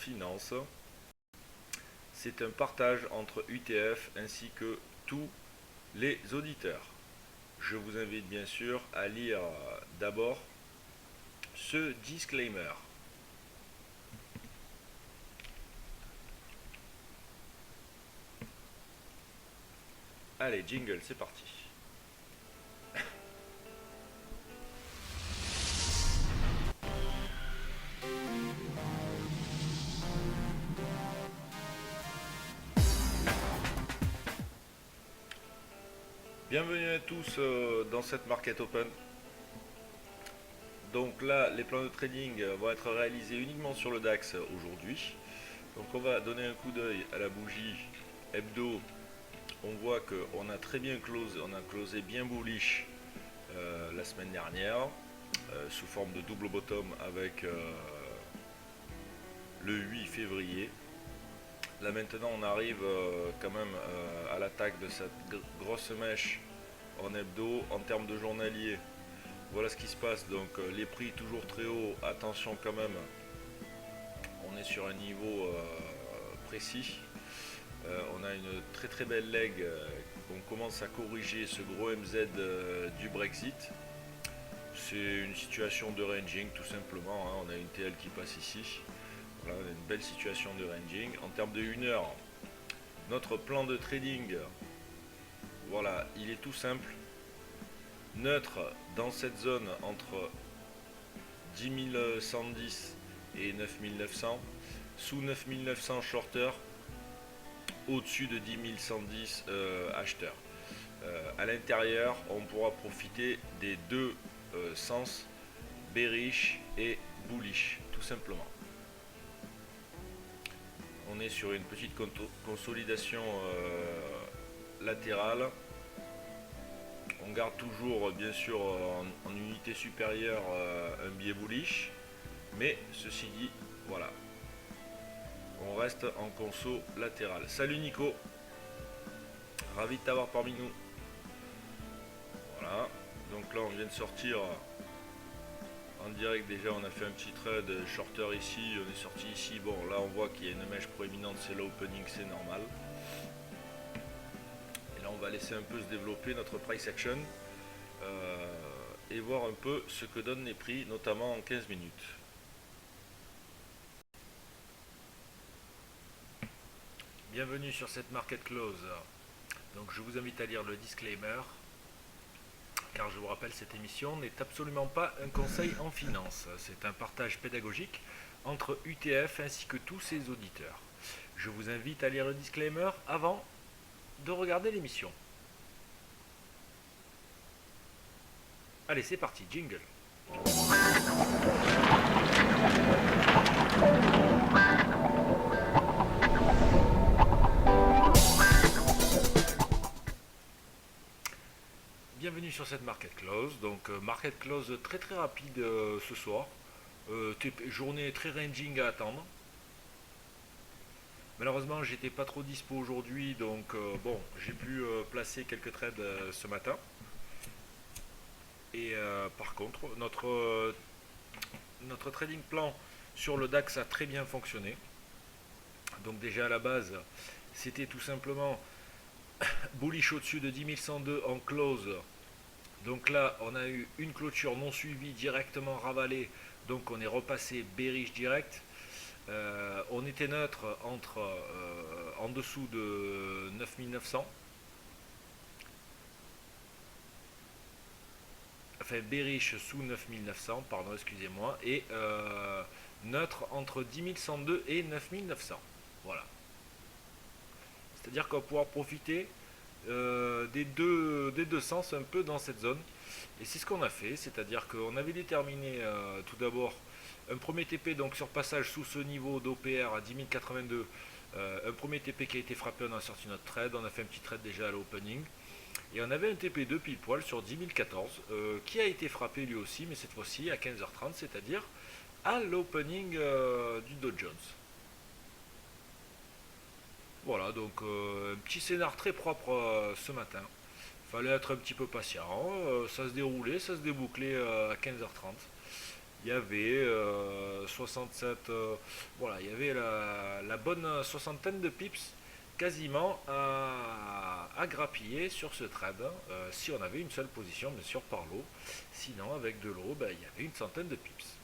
finance. C'est un partage entre UTF ainsi que tous les auditeurs. Je vous invite bien sûr à lire d'abord ce disclaimer. Allez, jingle, c'est parti. Bienvenue à tous dans cette Market Open. Donc là, les plans de trading vont être réalisés uniquement sur le DAX aujourd'hui. Donc on va donner un coup d'œil à la bougie hebdo. On voit qu'on a très bien closé, on a closé bien bullish la semaine dernière sous forme de double bottom avec le 8 février. Là maintenant on arrive quand même à l'attaque de cette grosse mèche en hebdo. En termes de journalier, voilà ce qui se passe. Donc les prix toujours très hauts, attention quand même, on est sur un niveau précis. On a une très belle leg, on commence à corriger ce gros MZ du Brexit. C'est une situation de ranging tout simplement, hein. On a une TL qui passe ici. Voilà, une belle situation de ranging. En termes de 1 heure, notre plan de trading, voilà, il est tout simple. Neutre dans cette zone entre 10 110 et 9 900. Sous 9 900 shorter, au-dessus de 10 110 acheteurs. À l'intérieur, on pourra profiter des deux sens, bearish et bullish, tout simplement. On est sur une petite consolidation latérale. On garde toujours, bien sûr, en unité supérieure, un biais bullish. Mais ceci dit, voilà. On reste en conso latéral. Salut Nico. Ravi de t'avoir parmi nous. Voilà. Donc là, on vient de sortir en direct. Déjà, on a fait un petit trade shorter ici. On est sorti ici. Bon, là, on voit qu'il y a une mèche proéminente. C'est l'opening, c'est normal. Et là, on va laisser un peu se développer notre price action et voir un peu ce que donnent les prix, notamment en 15 minutes. Bienvenue sur cette market close. Donc je vous invite à lire le disclaimer, car je vous rappelle, cette émission n'est absolument pas un conseil en finance. C'est un partage pédagogique entre UTF ainsi que tous ses auditeurs. Je vous invite à lire le disclaimer avant de regarder l'émission. Allez, c'est parti, jingle. Bienvenue sur cette market close. Donc market close très rapide ce soir. Journée très ranging à attendre. Malheureusement, j'étais pas trop dispo aujourd'hui, donc bon, j'ai pu placer quelques trades ce matin. Et par contre, notre trading plan sur le DAX a très bien fonctionné. Donc déjà à la base, c'était tout simplement bullish au-dessus de 10 102 en close. Donc là, on a eu une clôture non suivie, directement ravalée. Donc on est repassé bearish direct. On était neutre en dessous de 9 900. Enfin bearish sous 9 900, pardon, excusez-moi. Et neutre entre 10 102 et 9 900. Voilà. C'est-à-dire qu'on va pouvoir profiter des deux sens un peu dans cette zone. Et c'est ce qu'on a fait, c'est-à-dire qu'on avait déterminé tout d'abord un premier TP donc sur passage sous ce niveau d'OPR à 10 082. Un premier TP qui a été frappé, on a sorti notre trade, on a fait un petit trade déjà à l'opening. Et on avait un TP2 pile poil sur 10 014 qui a été frappé lui aussi, mais cette fois-ci à 15h30, c'est-à-dire à l'opening du Dow Jones. Voilà, donc un petit scénar très propre ce matin. Fallait être un petit peu patient, ça se déroulait, ça se débouclait à 15h30. il y avait 67, voilà, il y avait la bonne soixantaine de pips quasiment à grappiller sur ce trade, si on avait une seule position, bien sûr, par l'eau. Sinon, avec de l'eau, ben, il y avait une centaine de pips.